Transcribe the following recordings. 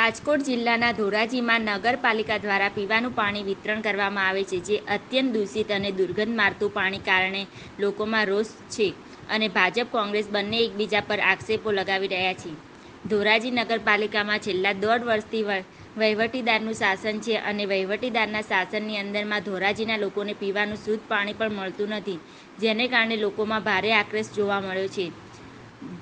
રાજકોટ જિલ્લાના ધોરાજીમાં નગરપાલિકા દ્વારા પીવાનું પાણી વિતરણ કરવામાં આવે છે, જે અત્યંત દૂષિત અને દુર્ગંધ મારતું પાણી કારણે લોકોમાં રોષ છે અને ભાજપ કોંગ્રેસ બંને એકબીજા પર આક્ષેપો લગાવી રહ્યા છે. ધોરાજી નગરપાલિકામાં છેલ્લા 1.5 વર્ષથી વહીવટીદારનું શાસન છે અને વહીવટીદારના શાસનની અંદરમાં ધોરાજીના લોકોને પીવાનું શુદ્ધ પાણી પણ મળતું નથી, જેને કારણે લોકોમાં ભારે આક્રોશ જોવા મળ્યો છે.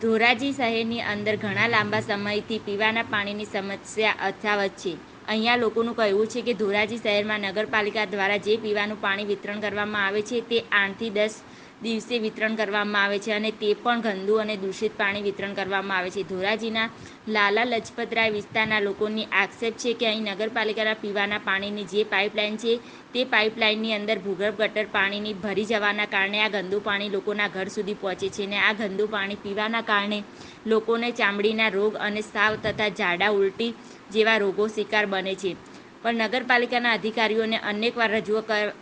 ધોરાજી શહેરની અંદર ઘણા લાંબા સમયથી પીવાના પાણીની સમસ્યા યથાવત છે. અહીંયા લોકોનું કહેવું છે કે ધોરાજી શહેરમાં નગરપાલિકા દ્વારા જે પીવાનું પાણી વિતરણ કરવામાં આવે છે તે 8 થી 10 દિવસે વિતરણ કરવામાં આવે છે અને તે પણ ગંદુ અને દૂષિત પાણી વિતરણ કરવામાં આવે છે. ધોરાજીના લાલા લજપતરાય વિસ્તારના લોકોની આક્ષેપ છે કે અહીં નગરપાલિકાના પીવાના પાણીની જે પાઇપલાઇન છે તે પાઇપલાઇનની અંદર ભૂગર્ભ ગટર પાણીની ભરી જવાના કારણે આ ગંદુ પાણી લોકોના ઘર સુધી પહોંચે છે અને આ ગંદુ પાણી પીવાના કારણે લોકોને ચામડીના રોગ અને સાવ તથા ઝાડા ઉલટી જેવા રોગો શિકાર બને છે. પણ નગરપાલિકાના અધિકારીઓને અનેકવાર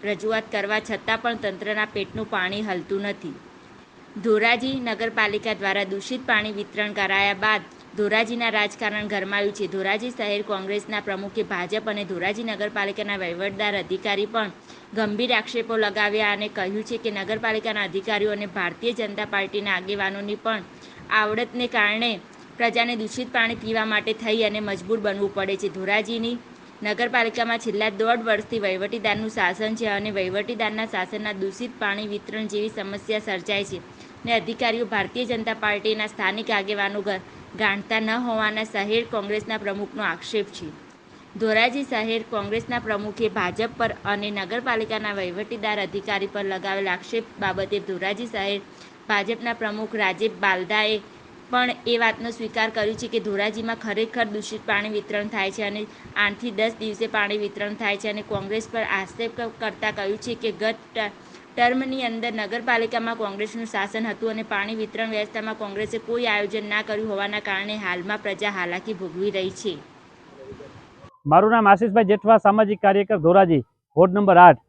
રજૂઆત કરવા છતાં પણ તંત્રના પેટનું પાણી હલતું નથી. ધોરાજી નગરપાલિકા દ્વારા દૂષિત પાણી વિતરણ કરાયા બાદ ધોરાજીના રાજકારણ ગરમાયું છે. ધોરાજી શહેર કોંગ્રેસના પ્રમુખે ભાજપ અને ધોરાજી નગરપાલિકાના વહીવટદાર અધિકારી પણ ગંભીર આક્ષેપો લગાવ્યા અને કહ્યું છે કે નગરપાલિકાના અધિકારીઓ અને ભારતીય જનતા પાર્ટીના આગેવાનોની પણ આવડતને કારણે પ્રજાને દૂષિત પાણી પીવા માટે થઈ અને મજબૂર બનવું પડે છે. ધોરાજીની નગરપાલિકામાં છેલ્લા 1.5 વર્ષથી વહીવટીદારનું શાસન છે અને વહીવટીદારના શાસનના દૂષિત પાણી વિતરણ જેવી સમસ્યા સર્જાય છે અને અધિકારીઓ ભારતીય જનતા પાર્ટીના સ્થાનિક આગેવાનો ગાંઠતા ન હોવાના શહેર કોંગ્રેસના પ્રમુખનો આક્ષેપ છે. ધોરાજી શહેર કોંગ્રેસના પ્રમુખે ભાજપ પર અને નગરપાલિકાના વહીવટીદાર અધિકારી પર લગાવેલ આક્ષેપ બાબતે ધોરાજી શહેર ભાજપના પ્રમુખ રાજેશ બાલદાએ પણ એ વાતનો સ્વીકાર કર્યો છે કે ધોરાજીમાં ખરેખર દૂષિત પાણી વિતરણ થાય છે અને 8 થી 10 દિવસે પાણી વિતરણ થાય છે અને કોંગ્રેસ પર આક્ષેપ કરતાં કહ્યું છે કે ગત ટર્મની અંદર નગરપાલિકામાં કોંગ્રેસનું શાસન હતું અને પાણી વિતરણ વ્યવસ્થામાં કોંગ્રેસે કોઈ આયોજન ના કર્યું હોવાના કારણે હાલમાં પ્રજા હાલાકી ભોગવી રહી છે. મારું નામ આશીષભાઈ જેઠવા, સામાજિક કાર્યકર, ધોરાજી, વોર્ડ નંબર 8.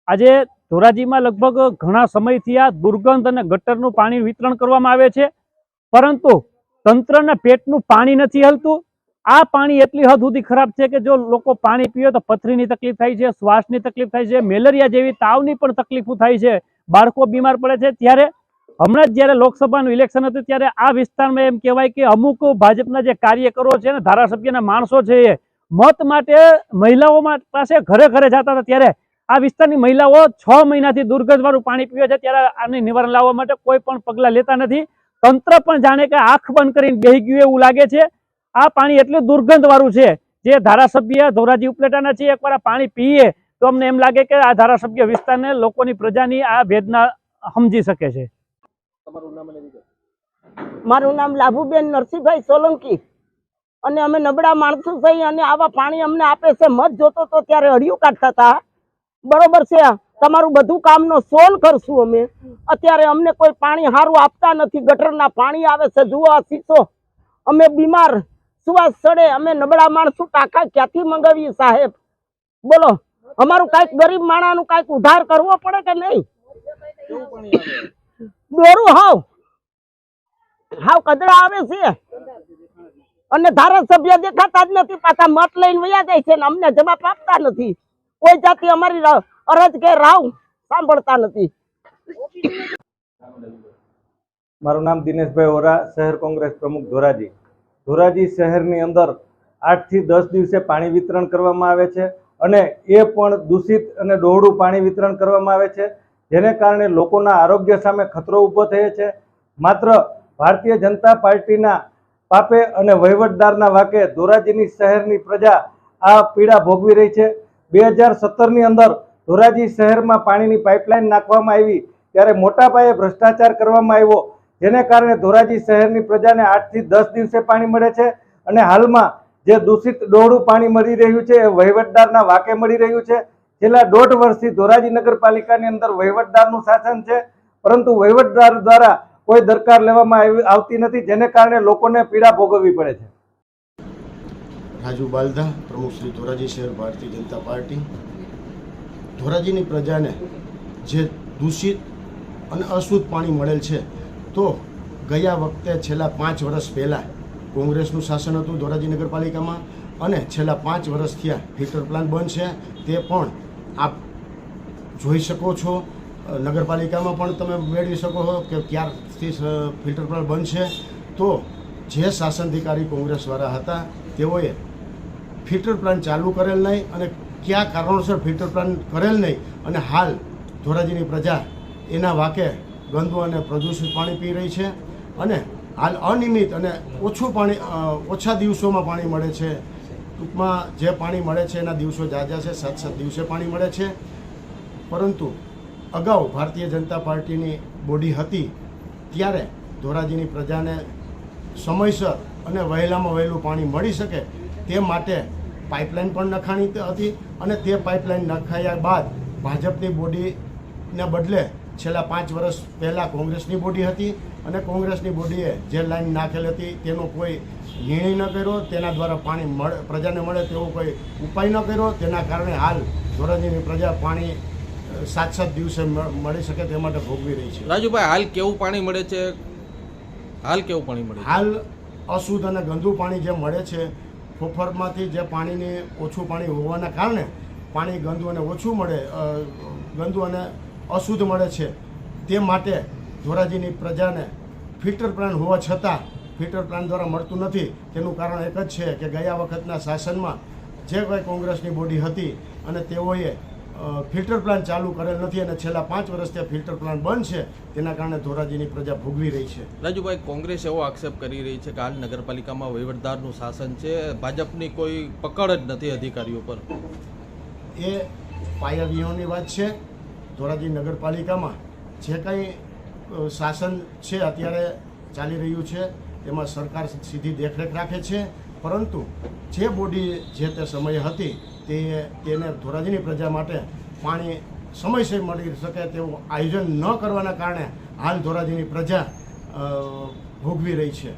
આજે ધોરાજીમાં લગભગ ઘણા સમયથી આ દુર્ગંધ અને ગટરનું પાણી વિતરણ કરવામાં આવે છે, પરંતુ તંત્રના પેટનું પાણી નથી હલતું. આ પાણી એટલી હદ સુધી ખરાબ છે કે જો લોકો પાણી પીવે તો પથરીની તકલીફ થાય છે, શ્વાસની તકલીફ થાય છે, મેલેરિયા જેવી તાવની પણ તકલીફો થાય છે, બાળકો બીમાર પડે છે. ત્યારે હમણાં જ જ્યારે લોકસભાનું ઇલેક્શન હતું ત્યારે આ વિસ્તારમાં એમ કહેવાય કે અમુક ભાજપના જે કાર્યકરો છે ને, ધારાસભ્યના માણસો છે, એ મત માટે મહિલાઓ પાસે ઘરે ઘરે જતા હતા. ત્યારે આ વિસ્તારની મહિલાઓ 6 મહિનાથી દુર્ગંધવાળું પાણી પીવે છે. ત્યારે આને નિવારણ લાવવા માટે કોઈ પણ પગલાં લેતા નથી. તંત્ર પણ જાણે કે આંખ બંધ કરીને બેસી ગયું એવું લાગે છે. આ પાણી એટલું દુર્ગંધવાળું છે, જે ધારાસભ્ય ધોરાજી ઉપલેટાના છે, એકવાર આ પાણી પીએ તો અમને એમ લાગે કે આ ધારાસભ્ય વિસ્તારને લોકોની પ્રજાની આ વેદના સમજી શકે છે. મારું નામ લાભુબેન નરસિંહભાઈ સોલંકી અને અમે નબળા માણસો થઈ અને આવા પાણી અમને આપે છે. મત જોતો તો ત્યારે હળિયું કાઢતા હતા. બરોબર છે, તમારું બધું કામનો સોલ્વ કરશું અમે. અત્યારે અમને કોઈ પાણી સારું આપતા નથી. ગટરના પાણી આવે છે, જુઓ આ શીશો. અમે બીમાર, સુવાસ ચડે, અમે નબળા માણસો ટાંકા ક્યાંથી મંગાવીએ સાહેબ? બોલો, અમારું કાંઈક ગરીબ માણાનું કાંઈક ઉધાર કરવો પડે કે નહીં? દોરું હાવ કદડા આવે છે અને ધારાસભ્ય દેખાતા જ નથી. પાછા મત લઈને વયા જાય છે ને અમને જવાબ આપતા નથી. કોઈ જાતિ અમારી અરજ કે રાવ સાંભળતા નથી. મારું નામ દિનેશભાઈ ઓરા, શહેર કોંગ્રેસ પ્રમુખ, ધોરાજી. ધોરાજી શહેરની અંદર 8 થી 10 દિવસે પાણી વિતરણ કરવામાં આવે છે અને એ પણ દૂષિત અને ડોહળું પાણી વિતરણ કરવામાં આવે છે, જેને કારણે લોકોના આરોગ્ય સામે ખતરો ઊભો થયો છે. માત્ર ભારતીય જનતા પાર્ટીના પાપે અને વહીવટદારના વાકે ધોરાજીની શહેરની પ્રજા આ પીડા ભોગવી રહી છે. 2017ની અંદર ધોરાજી શહેરમાં પાણીની પાઇપલાઇન નાખવામાં આવી ત્યારે મોટા પાયે ભ્રષ્ટાચાર કરવામાં આવ્યો, જેને કારણે ધોરાજી શહેરની પ્રજાને 8 થી 10 દિવસે પાણી મળે છે અને હાલમાં જે દૂષિત ડોહળું પાણી મળી રહ્યું છે એ વહીવટદારના વાકે મળી રહ્યું છે. છેલ્લા 1.5 વર્ષથી ધોરાજી નગરપાલિકાની અંદર વહીવટદારનું શાસન છે, પરંતુ વહીવટદાર દ્વારા કોઈ દરકાર લેવામાં આવતી નથી, જેને કારણે લોકોને પીડા ભોગવવી પડે છે. રાજુ બાલદા, પ્રમુખ શ્રી ધોરાજી શહેર ભારતીય જનતા પાર્ટી. ધોરાજીની પ્રજાને જે દૂષિત અને અશુદ્ધ પાણી મળેલ છે, તો ગયા વખતે છેલ્લા 5 વર્ષ પહેલાં કોંગ્રેસનું શાસન હતું ધોરાજી નગરપાલિકામાં અને છેલ્લા 5 વર્ષથી આ ફિલ્ટર પ્લાન્ટ બંધ છે. તે પણ આપ જોઈ શકો છો. નગરપાલિકામાં પણ તમે મેળવી શકો છો કે ક્યારથી ફિલ્ટર પ્લાન્ટ બંધ છે. તો જે શાસનાધિકારી કોંગ્રેસવાળા હતા તેઓએ ફિલ્ટર પ્લાન્ટ ચાલુ કરેલ નહીં અને કયા કારણોસર ફિલ્ટર પ્લાન્ટ કરેલ નહીં અને હાલ ધોરાજીની પ્રજા એના વાકે ગંદુ અને પ્રદૂષિત પાણી પી રહી છે અને હાલ અનિયમિત અને ઓછા દિવસોમાં પાણી મળે છે. ટૂંકમાં જે પાણી મળે છે એના દિવસો ઝાઝા છે, 7-7 દિવસે પાણી મળે છે. પરંતુ અગાઉ ભારતીય જનતા પાર્ટીની બોડી હતી ત્યારે ધોરાજીની પ્રજાને સમયસર અને વહેલામાં વહેલું પાણી મળી શકે તે માટે પાઇપલાઇન પણ નખાણી હતી અને તે પાઇપલાઇન નખાયા બાદ ભાજપની બોડીને બદલે છેલ્લા 5 વર્ષ પહેલાં કોંગ્રેસની બોડી હતી અને કોંગ્રેસની બોડીએ જે લાઈન નાખેલી હતી તેનો કોઈ નિર્ણય ન કર્યો. તેના દ્વારા પાણી પ્રજાને મળે તેવો કોઈ ઉપાય ન કર્યો. તેના કારણે હાલ ધોરાજીની પ્રજા પાણી 7-7 દિવસે મળી શકે તે માટે ભોગવી રહી છે. રાજુભાઈ, હાલ કેવું પાણી મળે છે? હાલ અશુદ્ધ અને ગંદુ પાણી જે મળે છે, ફોફરમાંથી જે પાણીને ઓછું પાણી હોવાના કારણે પાણી ગંદુ અને ઓછું મળે, ગંદુ અને અશુદ્ધ મળે છે. તે માટે ધોરાજીની પ્રજાને ફિલ્ટર પ્લાન્ટ હોવા છતાં ફિલ્ટર પ્લાન્ટ દ્વારા મળતું નથી. તેનું કારણ એક જ છે કે ગયા વખતના શાસનમાં જે કોઈ કોંગ્રેસની બોડી હતી અને તેઓએ ફિલ્ટર પ્લાન્ટ ચાલુ કરેલ નથી અને છેલ્લા 5 વર્ષથી ફિલ્ટર પ્લાન્ટ બંધ છે. તેના કારણે ધોરાજીની પ્રજા ભોગવી રહી છે. રાજુભાઈ, કોંગ્રેસ એવો આક્ષેપ કરી રહી છે કે હાલ નગરપાલિકામાં વહીવટદારનું શાસન છે, ભાજપની કોઈ પકડ જ નથી અધિકારીઓ પર. એ પાયાવિહોણી વાત છે. ધોરાજી નગરપાલિકામાં જે કંઈ શાસન છે અત્યારે ચાલી રહ્યું છે તેમાં સરકાર સીધી દેખરેખ રાખે છે. પરંતુ જે બોડી જે તે સમયે હતી તેને ધોરાજીની પ્રજા માટે પાણી સમયસર મળી શકે તેવું આયોજન ન કરવાના કારણે હાલ ધોરાજીની પ્રજા ભોગવી રહી છે.